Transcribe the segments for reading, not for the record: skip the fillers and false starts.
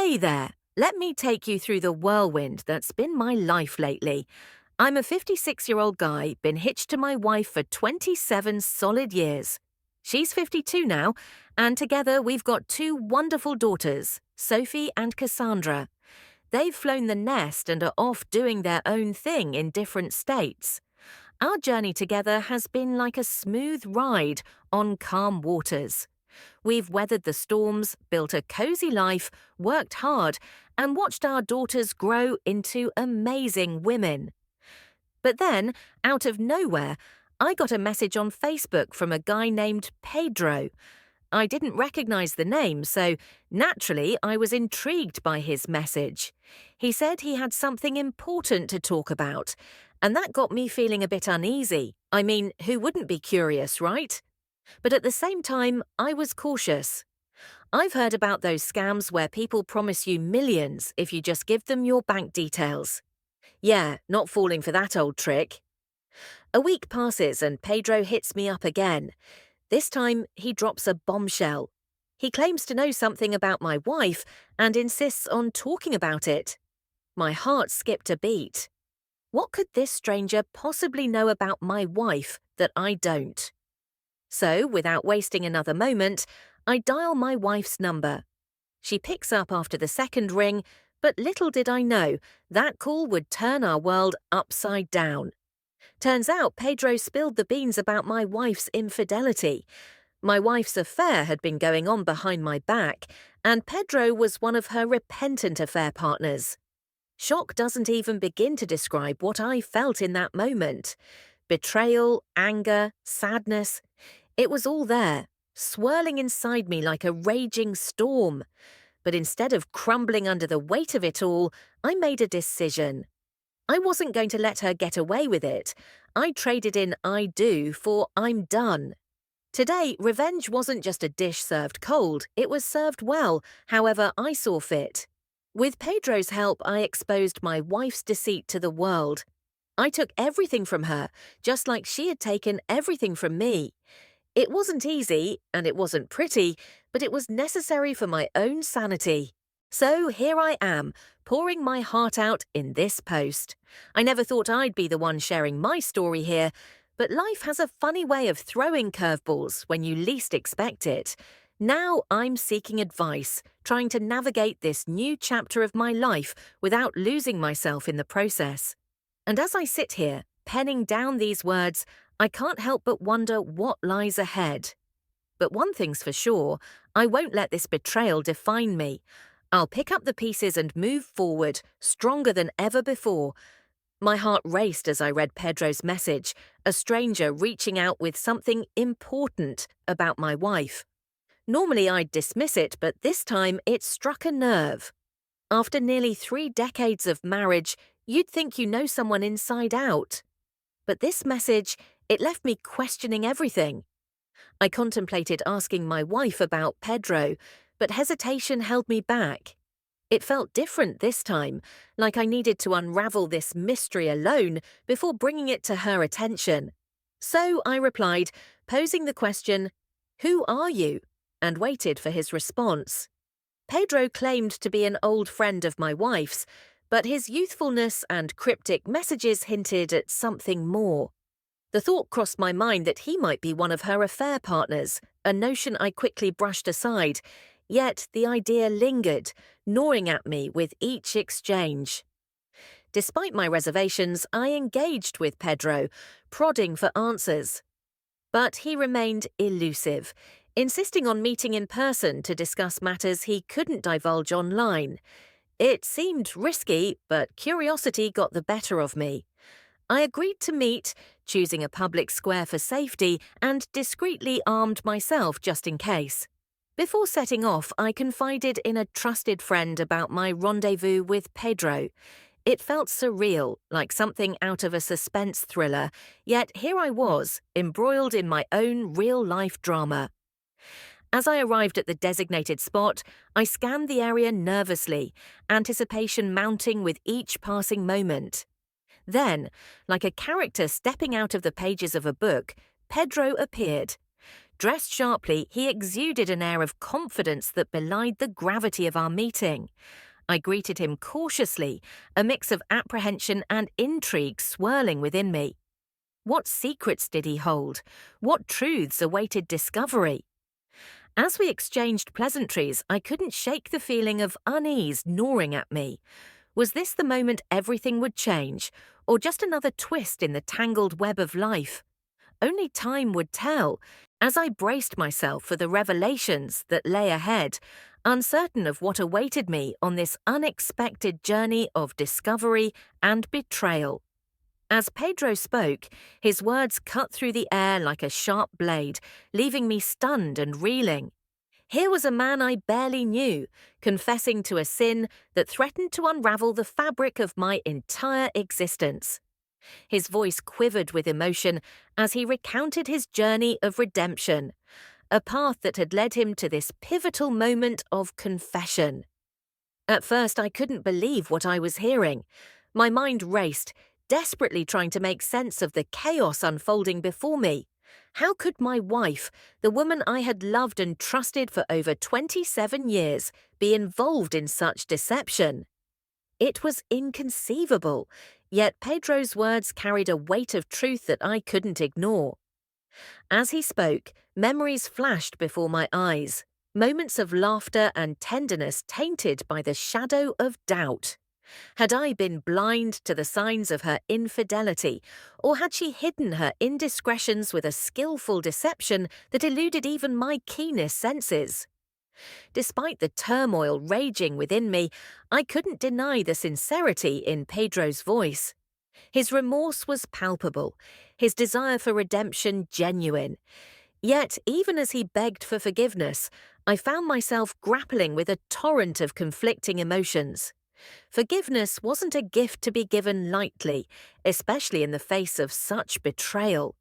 Hey there! Let me take you through the whirlwind that's been my life lately. I'm a 56-year-old guy, been hitched to my wife for 27 solid years. She's 52 now, and together we've got two wonderful daughters, Sophie and Cassandra. They've flown the nest and are off doing their own thing in different states. Our journey together has been like a smooth ride on calm waters. We've weathered the storms, built a cozy life, worked hard, and watched our daughters grow into amazing women. But then, out of nowhere, I got a message on Facebook from a guy named Pedro. I didn't recognize the name, so naturally I was intrigued by his message. He said he had something important to talk about, and that got me feeling a bit uneasy. I mean, who wouldn't be curious, right? But at the same time, I was cautious. I've heard about those scams where people promise you millions if you just give them your bank details. Yeah, not falling for that old trick. A week passes and Pedro hits me up again. This time, he drops a bombshell. He claims to know something about my wife and insists on talking about it. My heart skipped a beat. What could this stranger possibly know about my wife that I don't? So, without wasting another moment, I dial my wife's number. She picks up after the second ring, but little did I know that call would turn our world upside down. Turns out Pedro spilled the beans about my wife's infidelity. My wife's affair had been going on behind my back, and Pedro was one of her repentant affair partners. Shock doesn't even begin to describe what I felt in that moment. Betrayal, anger, sadness. It was all there, swirling inside me like a raging storm. But instead of crumbling under the weight of it all, I made a decision. I wasn't going to let her get away with it. I traded in I do for I'm done. Today, revenge wasn't just a dish served cold, it was served well, however I saw fit. With Pedro's help, I exposed my wife's deceit to the world. I took everything from her, just like she had taken everything from me. It wasn't easy, and it wasn't pretty, but it was necessary for my own sanity. So here I am, pouring my heart out in this post. I never thought I'd be the one sharing my story here, but life has a funny way of throwing curveballs when you least expect it. Now I'm seeking advice, trying to navigate this new chapter of my life without losing myself in the process. And as I sit here, penning down these words, I can't help but wonder what lies ahead. But one thing's for sure, I won't let this betrayal define me. I'll pick up the pieces and move forward, stronger than ever before. My heart raced as I read Pedro's message, a stranger reaching out with something important about my wife. Normally I'd dismiss it, but this time it struck a nerve. After nearly 3 decades of marriage, you'd think you know someone inside out. But this message, it left me questioning everything. I contemplated asking my wife about Pedro, but hesitation held me back. It felt different this time, like I needed to unravel this mystery alone before bringing it to her attention. So I replied, posing the question, "Who are you?" and waited for his response. Pedro claimed to be an old friend of my wife's, but his youthfulness and cryptic messages hinted at something more. The thought crossed my mind that he might be one of her affair partners, a notion I quickly brushed aside, yet the idea lingered, gnawing at me with each exchange. Despite my reservations, I engaged with Pedro, prodding for answers. But he remained elusive, insisting on meeting in person to discuss matters he couldn't divulge online. It seemed risky, but curiosity got the better of me. I agreed to meet, choosing a public square for safety, and discreetly armed myself just in case. Before setting off, I confided in a trusted friend about my rendezvous with Pedro. It felt surreal, like something out of a suspense thriller, yet here I was, embroiled in my own real-life drama. As I arrived at the designated spot, I scanned the area nervously, anticipation mounting with each passing moment. Then, like a character stepping out of the pages of a book, Pedro appeared. Dressed sharply, he exuded an air of confidence that belied the gravity of our meeting. I greeted him cautiously, a mix of apprehension and intrigue swirling within me. What secrets did he hold? What truths awaited discovery? As we exchanged pleasantries, I couldn't shake the feeling of unease gnawing at me. Was this the moment everything would change, or just another twist in the tangled web of life? Only time would tell, as I braced myself for the revelations that lay ahead, uncertain of what awaited me on this unexpected journey of discovery and betrayal. As Pedro spoke, his words cut through the air like a sharp blade, leaving me stunned and reeling. Here was a man I barely knew, confessing to a sin that threatened to unravel the fabric of my entire existence. His voice quivered with emotion as he recounted his journey of redemption, a path that had led him to this pivotal moment of confession. At first, I couldn't believe what I was hearing. My mind raced, desperately trying to make sense of the chaos unfolding before me. How could my wife, the woman I had loved and trusted for over 27 years, be involved in such deception? It was inconceivable, yet Pedro's words carried a weight of truth that I couldn't ignore. As he spoke, memories flashed before my eyes, moments of laughter and tenderness tainted by the shadow of doubt. Had I been blind to the signs of her infidelity, or had she hidden her indiscretions with a skillful deception that eluded even my keenest senses? Despite the turmoil raging within me, I couldn't deny the sincerity in Pedro's voice. His remorse was palpable, his desire for redemption genuine. Yet, even as he begged for forgiveness, I found myself grappling with a torrent of conflicting emotions. Forgiveness wasn't a gift to be given lightly, especially in the face of such betrayal.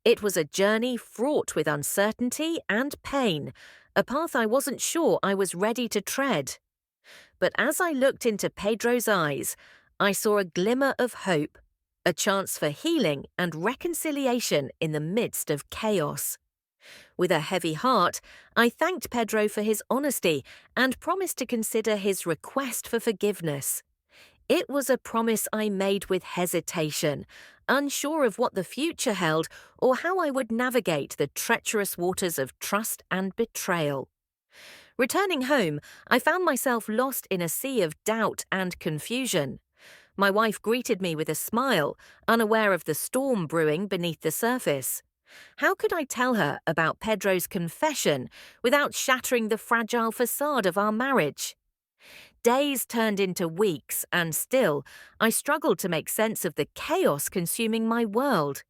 It was a journey fraught with uncertainty and pain, a path I wasn't sure I was ready to tread. But as I looked into Pedro's eyes, I saw a glimmer of hope, a chance for healing and reconciliation in the midst of chaos. With a heavy heart, I thanked Pedro for his honesty and promised to consider his request for forgiveness. It was a promise I made with hesitation, unsure of what the future held or how I would navigate the treacherous waters of trust and betrayal. Returning home, I found myself lost in a sea of doubt and confusion. My wife greeted me with a smile, unaware of the storm brewing beneath the surface. How could I tell her about Pedro's confession without shattering the fragile facade of our marriage? Days turned into weeks, and still, I struggled to make sense of the chaos consuming my world.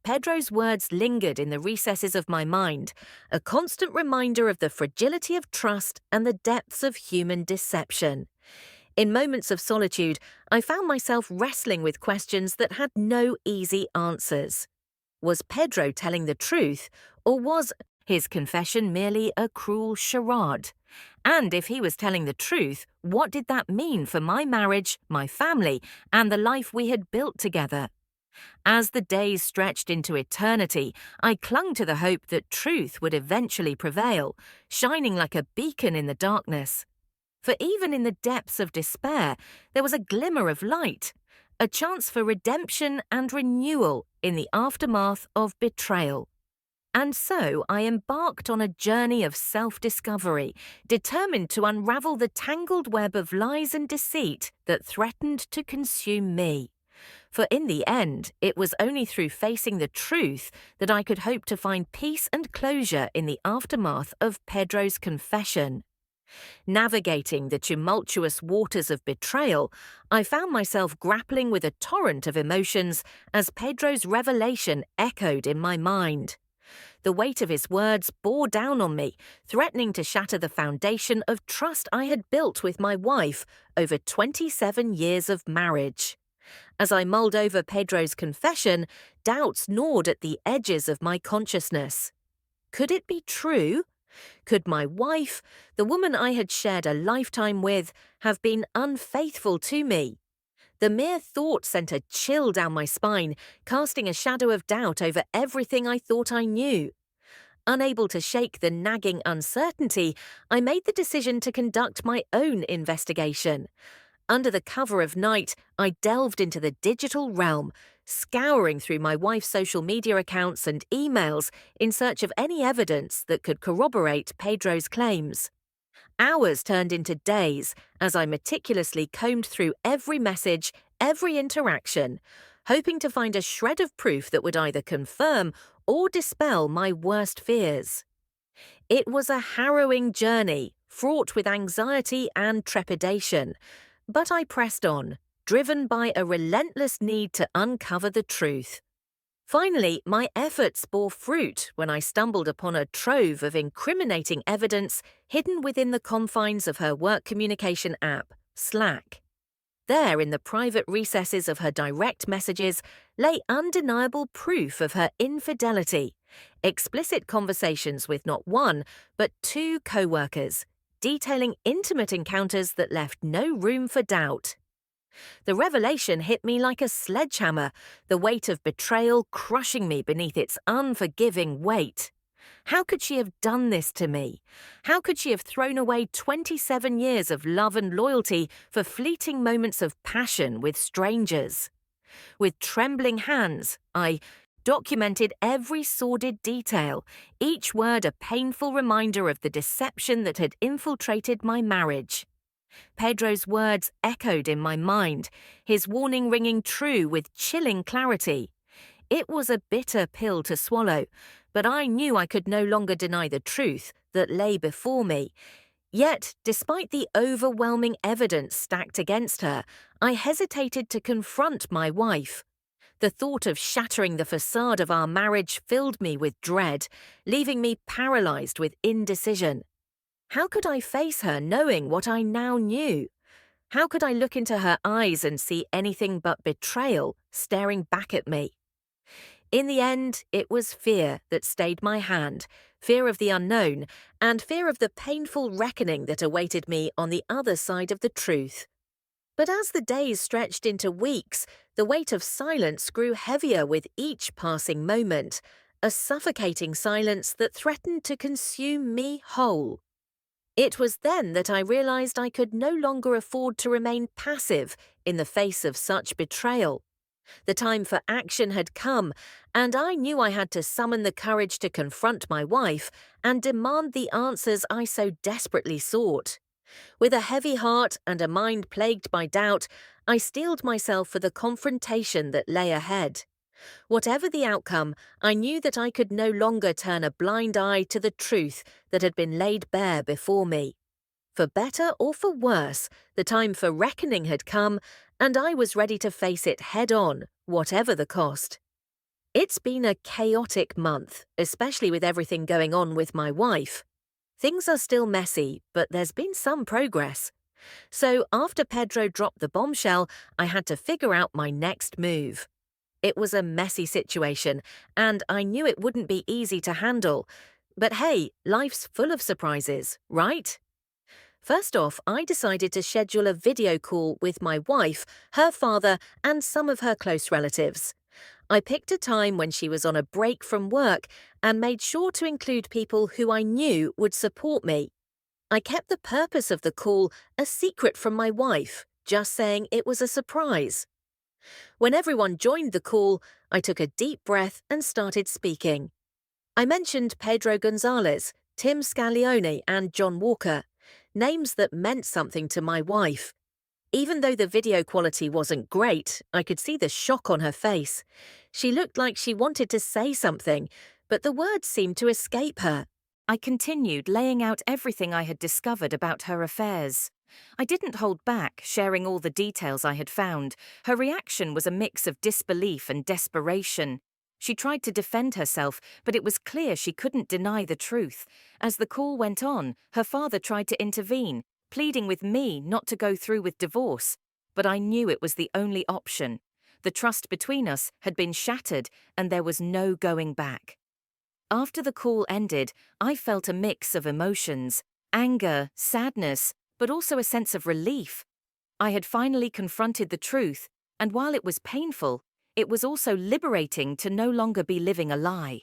Pedro's words lingered in the recesses of my mind, a constant reminder of the fragility of trust and the depths of human deception. In moments of solitude, I found myself wrestling with questions that had no easy answers. Was Pedro telling the truth, or was his confession merely a cruel charade? And if he was telling the truth, what did that mean for my marriage, my family, and the life we had built together? As the days stretched into eternity, I clung to the hope that truth would eventually prevail, shining like a beacon in the darkness. For even in the depths of despair, there was a glimmer of light, a chance for redemption and renewal in the aftermath of betrayal. And so I embarked on a journey of self-discovery, determined to unravel the tangled web of lies and deceit that threatened to consume me. For in the end, it was only through facing the truth that I could hope to find peace and closure in the aftermath of Pedro's confession. Navigating the tumultuous waters of betrayal, I found myself grappling with a torrent of emotions as Pedro's revelation echoed in my mind. The weight of his words bore down on me, threatening to shatter the foundation of trust I had built with my wife over 27 years of marriage. As I mulled over Pedro's confession, doubts gnawed at the edges of my consciousness. Could it be true? Could my wife, the woman I had shared a lifetime with, have been unfaithful to me? The mere thought sent a chill down my spine, casting a shadow of doubt over everything I thought I knew. Unable to shake the nagging uncertainty, I made the decision to conduct my own investigation. Under the cover of night, I delved into the digital realm, scouring through my wife's social media accounts and emails in search of any evidence that could corroborate Pedro's claims. Hours turned into days as I meticulously combed through every message, every interaction, hoping to find a shred of proof that would either confirm or dispel my worst fears. It was a harrowing journey, fraught with anxiety and trepidation, but I pressed on, driven by a relentless need to uncover the truth. Finally, my efforts bore fruit when I stumbled upon a trove of incriminating evidence hidden within the confines of her work communication app, Slack. There, in the private recesses of her direct messages, lay undeniable proof of her infidelity, explicit conversations with not one, but two co-workers, detailing intimate encounters that left no room for doubt. The revelation hit me like a sledgehammer, the weight of betrayal crushing me beneath its unforgiving weight. How could she have done this to me? How could she have thrown away 27 years of love and loyalty for fleeting moments of passion with strangers? With trembling hands, I documented every sordid detail, each word a painful reminder of the deception that had infiltrated my marriage. Pedro's words echoed in my mind, his warning ringing true with chilling clarity. It was a bitter pill to swallow, but I knew I could no longer deny the truth that lay before me. Yet, despite the overwhelming evidence stacked against her, I hesitated to confront my wife. The thought of shattering the facade of our marriage filled me with dread, leaving me paralyzed with indecision. How could I face her knowing what I now knew? How could I look into her eyes and see anything but betrayal staring back at me? In the end, it was fear that stayed my hand, fear of the unknown, and fear of the painful reckoning that awaited me on the other side of the truth. But as the days stretched into weeks, the weight of silence grew heavier with each passing moment, a suffocating silence that threatened to consume me whole. It was then that I realized I could no longer afford to remain passive in the face of such betrayal. The time for action had come, and I knew I had to summon the courage to confront my wife and demand the answers I so desperately sought. With a heavy heart and a mind plagued by doubt, I steeled myself for the confrontation that lay ahead. Whatever the outcome, I knew that I could no longer turn a blind eye to the truth that had been laid bare before me. For better or for worse, the time for reckoning had come, and I was ready to face it head-on, whatever the cost. It's been a chaotic month, especially with everything going on with my wife. Things are still messy, but there's been some progress. So after Pedro dropped the bombshell, I had to figure out my next move. It was a messy situation, and I knew it wouldn't be easy to handle. But hey, life's full of surprises, right? First off, I decided to schedule a video call with my wife, her father, and some of her close relatives. I picked a time when she was on a break from work and made sure to include people who I knew would support me. I kept the purpose of the call a secret from my wife, just saying it was a surprise. When everyone joined the call, I took a deep breath and started speaking. I mentioned Pedro Gonzalez, Tim Scaglione, and John Walker, names that meant something to my wife. Even though the video quality wasn't great, I could see the shock on her face. She looked like she wanted to say something, but the words seemed to escape her. I continued laying out everything I had discovered about her affairs. I didn't hold back, sharing all the details I had found. Her reaction was a mix of disbelief and desperation. She tried to defend herself, but it was clear she couldn't deny the truth. As the call went on, her father tried to intervene, pleading with me not to go through with divorce. But I knew it was the only option. The trust between us had been shattered, and there was no going back. After the call ended, I felt a mix of emotions: anger, sadness, but also a sense of relief. I had finally confronted the truth, and while it was painful, it was also liberating to no longer be living a lie.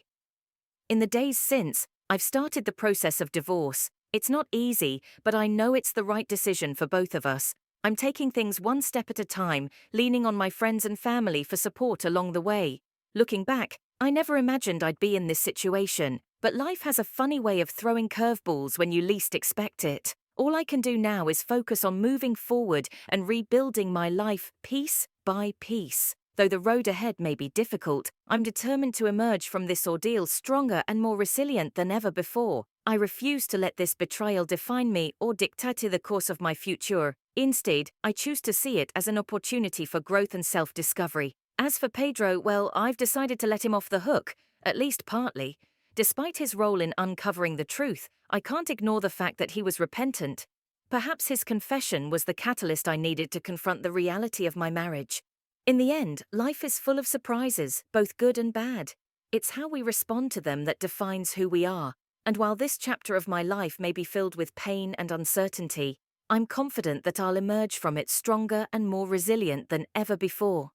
In the days since, I've started the process of divorce. It's not easy, but I know it's the right decision for both of us. I'm taking things one step at a time, leaning on my friends and family for support along the way. Looking back, I never imagined I'd be in this situation, but life has a funny way of throwing curveballs when you least expect it. All I can do now is focus on moving forward and rebuilding my life piece by piece. Though the road ahead may be difficult, I'm determined to emerge from this ordeal stronger and more resilient than ever before. I refuse to let this betrayal define me or dictate the course of my future. Instead, I choose to see it as an opportunity for growth and self-discovery. As for Pedro, well, I've decided to let him off the hook, at least partly. Despite his role in uncovering the truth, I can't ignore the fact that he was repentant. Perhaps his confession was the catalyst I needed to confront the reality of my marriage. In the end, life is full of surprises, both good and bad. It's how we respond to them that defines who we are. And while this chapter of my life may be filled with pain and uncertainty, I'm confident that I'll emerge from it stronger and more resilient than ever before.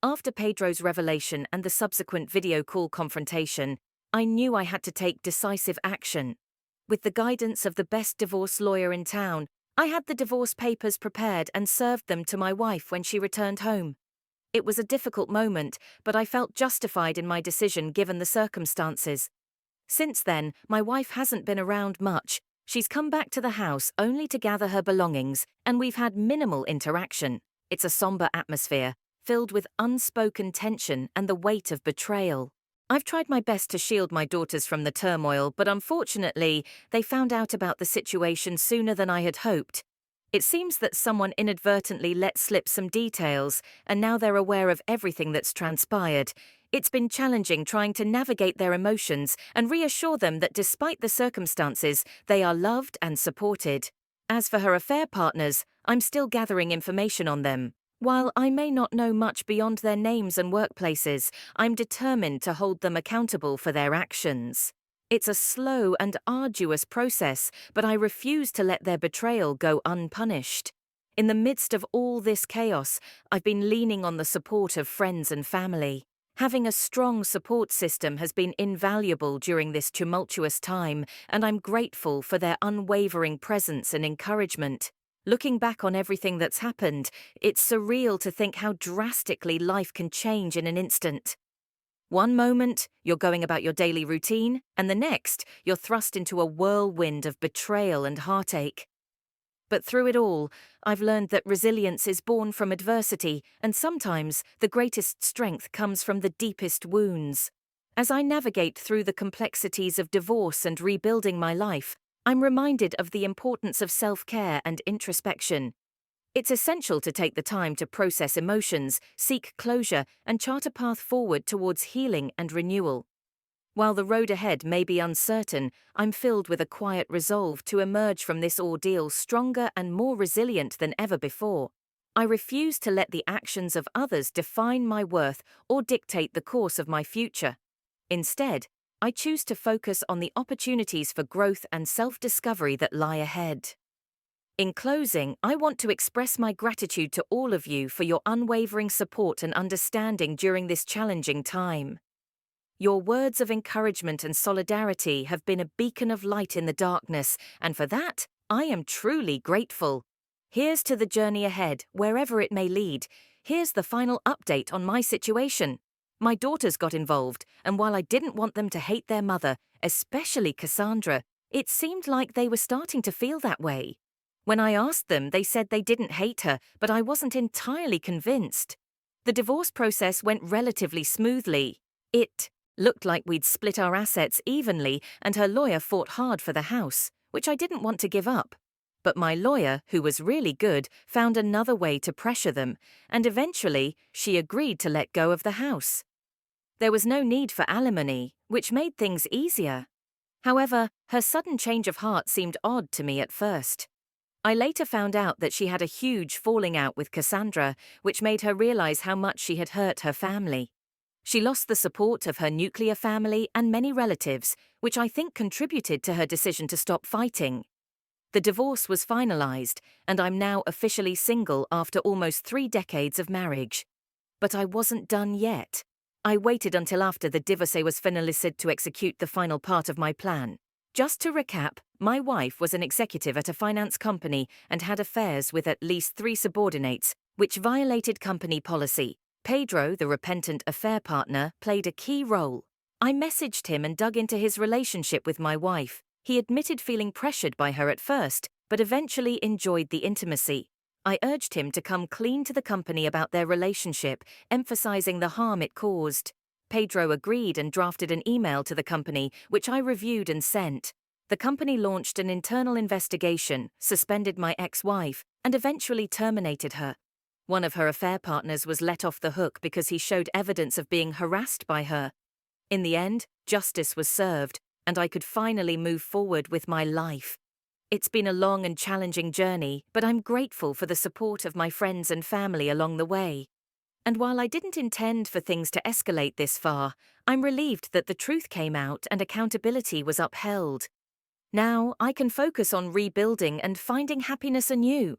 After Pedro's revelation and the subsequent video call confrontation, I knew I had to take decisive action. With the guidance of the best divorce lawyer in town, I had the divorce papers prepared and served them to my wife when she returned home. It was a difficult moment, but I felt justified in my decision given the circumstances. Since then, my wife hasn't been around much. She's come back to the house only to gather her belongings, and we've had minimal interaction. It's a somber atmosphere, filled with unspoken tension and the weight of betrayal. I've tried my best to shield my daughters from the turmoil, but unfortunately, they found out about the situation sooner than I had hoped. It seems that someone inadvertently let slip some details, and now they're aware of everything that's transpired. It's been challenging trying to navigate their emotions and reassure them that despite the circumstances, they are loved and supported. As for her affair partners, I'm still gathering information on them. While I may not know much beyond their names and workplaces, I'm determined to hold them accountable for their actions. It's a slow and arduous process, but I refuse to let their betrayal go unpunished. In the midst of all this chaos, I've been leaning on the support of friends and family. Having a strong support system has been invaluable during this tumultuous time, and I'm grateful for their unwavering presence and encouragement. Looking back on everything that's happened, it's surreal to think how drastically life can change in an instant. One moment, you're going about your daily routine, and the next, you're thrust into a whirlwind of betrayal and heartache. But through it all, I've learned that resilience is born from adversity, and sometimes the greatest strength comes from the deepest wounds. As I navigate through the complexities of divorce and rebuilding my life, I'm reminded of the importance of self-care and introspection. It's essential to take the time to process emotions, seek closure, and chart a path forward towards healing and renewal. While the road ahead may be uncertain, I'm filled with a quiet resolve to emerge from this ordeal stronger and more resilient than ever before. I refuse to let the actions of others define my worth or dictate the course of my future. Instead, I choose to focus on the opportunities for growth and self-discovery that lie ahead. In closing, I want to express my gratitude to all of you for your unwavering support and understanding during this challenging time. Your words of encouragement and solidarity have been a beacon of light in the darkness, and for that, I am truly grateful. Here's to the journey ahead, wherever it may lead. Here's the final update on my situation. My daughters got involved, and while I didn't want them to hate their mother, especially Cassandra, it seemed like they were starting to feel that way. When I asked them, they said they didn't hate her, but I wasn't entirely convinced. The divorce process went relatively smoothly. It looked like we'd split our assets evenly, and her lawyer fought hard for the house, which I didn't want to give up. But my lawyer, who was really good, found another way to pressure them, and eventually she agreed to let go of the house. There was no need for alimony, which made things easier. However, her sudden change of heart seemed odd to me at first. I later found out that she had a huge falling out with Cassandra, which made her realize how much she had hurt her family. She lost the support of her nuclear family and many relatives, which I think contributed to her decision to stop fighting. The divorce was finalized, and I'm now officially single after almost 3 decades of marriage. But I wasn't done yet. I waited until after the divorce was finalised to execute the final part of my plan. Just to recap, my wife was an executive at a finance company and had affairs with at least 3 subordinates, which violated company policy. Pedro, the repentant affair partner, played a key role. I messaged him and dug into his relationship with my wife. He admitted feeling pressured by her at first, but eventually enjoyed the intimacy. I urged him to come clean to the company about their relationship, emphasizing the harm it caused. Pedro agreed and drafted an email to the company, which I reviewed and sent. The company launched an internal investigation, suspended my ex-wife, and eventually terminated her. One of her affair partners was let off the hook because he showed evidence of being harassed by her. In the end, justice was served, and I could finally move forward with my life. It's been a long and challenging journey, but I'm grateful for the support of my friends and family along the way. And while I didn't intend for things to escalate this far, I'm relieved that the truth came out and accountability was upheld. Now I can focus on rebuilding and finding happiness anew.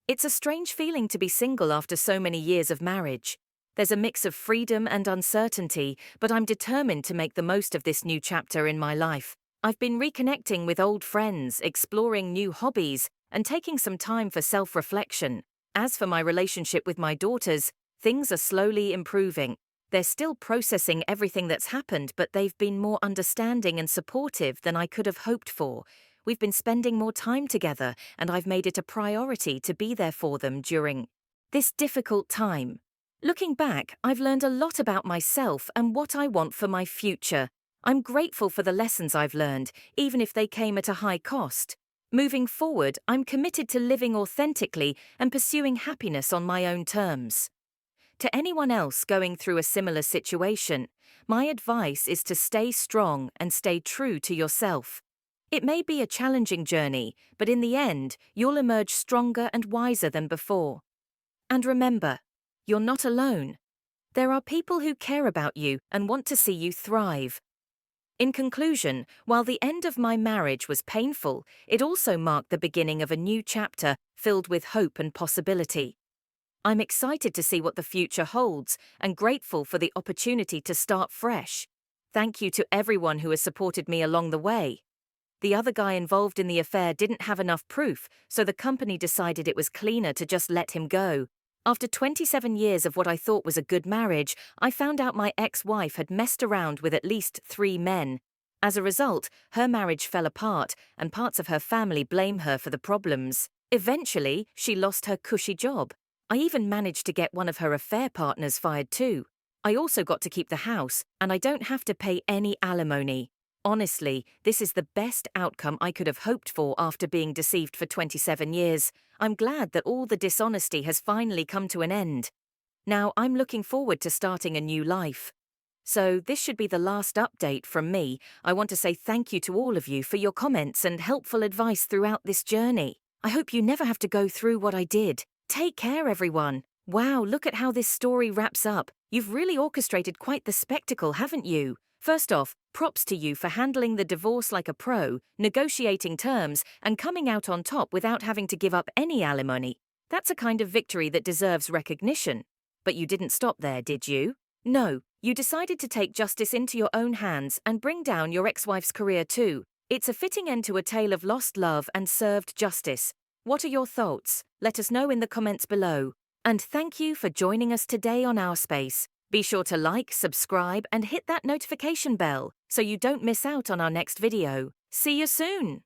It's a strange feeling to be single after so many years of marriage. There's a mix of freedom and uncertainty, but I'm determined to make the most of this new chapter in my life. I've been reconnecting with old friends, exploring new hobbies, and taking some time for self-reflection. As for my relationship with my daughters, things are slowly improving. They're still processing everything that's happened, but they've been more understanding and supportive than I could have hoped for. We've been spending more time together, and I've made it a priority to be there for them during this difficult time. Looking back, I've learned a lot about myself and what I want for my future. I'm grateful for the lessons I've learned, even if they came at a high cost. Moving forward, I'm committed to living authentically and pursuing happiness on my own terms. To anyone else going through a similar situation, my advice is to stay strong and stay true to yourself. It may be a challenging journey, but in the end, you'll emerge stronger and wiser than before. And remember, you're not alone. There are people who care about you and want to see you thrive. In conclusion, while the end of my marriage was painful, it also marked the beginning of a new chapter filled with hope and possibility. I'm excited to see what the future holds and grateful for the opportunity to start fresh. Thank you to everyone who has supported me along the way. The other guy involved in the affair didn't have enough proof, so the company decided it was cleaner to just let him go. After 27 years of what I thought was a good marriage, I found out my ex-wife had messed around with at least 3 men. As a result, her marriage fell apart, and parts of her family blame her for the problems. Eventually, she lost her cushy job. I even managed to get one of her affair partners fired too. I also got to keep the house, and I don't have to pay any alimony. Honestly, this is the best outcome I could have hoped for after being deceived for 27 years. I'm glad that all the dishonesty has finally come to an end. Now I'm looking forward to starting a new life. So this should be the last update from me. I want to say thank you to all of you for your comments and helpful advice throughout this journey. I hope you never have to go through what I did. Take care, everyone. Wow, look at how this story wraps up. You've really orchestrated quite the spectacle, haven't you? First off, props to you for handling the divorce like a pro, negotiating terms, and coming out on top without having to give up any alimony. That's a kind of victory that deserves recognition. But you didn't stop there, did you? No, you decided to take justice into your own hands and bring down your ex-wife's career too. It's a fitting end to a tale of lost love and served justice. What are your thoughts? Let us know in the comments below. And thank you for joining us today on Our Space. Be sure to like, subscribe, and hit that notification bell so you don't miss out on our next video. See you soon!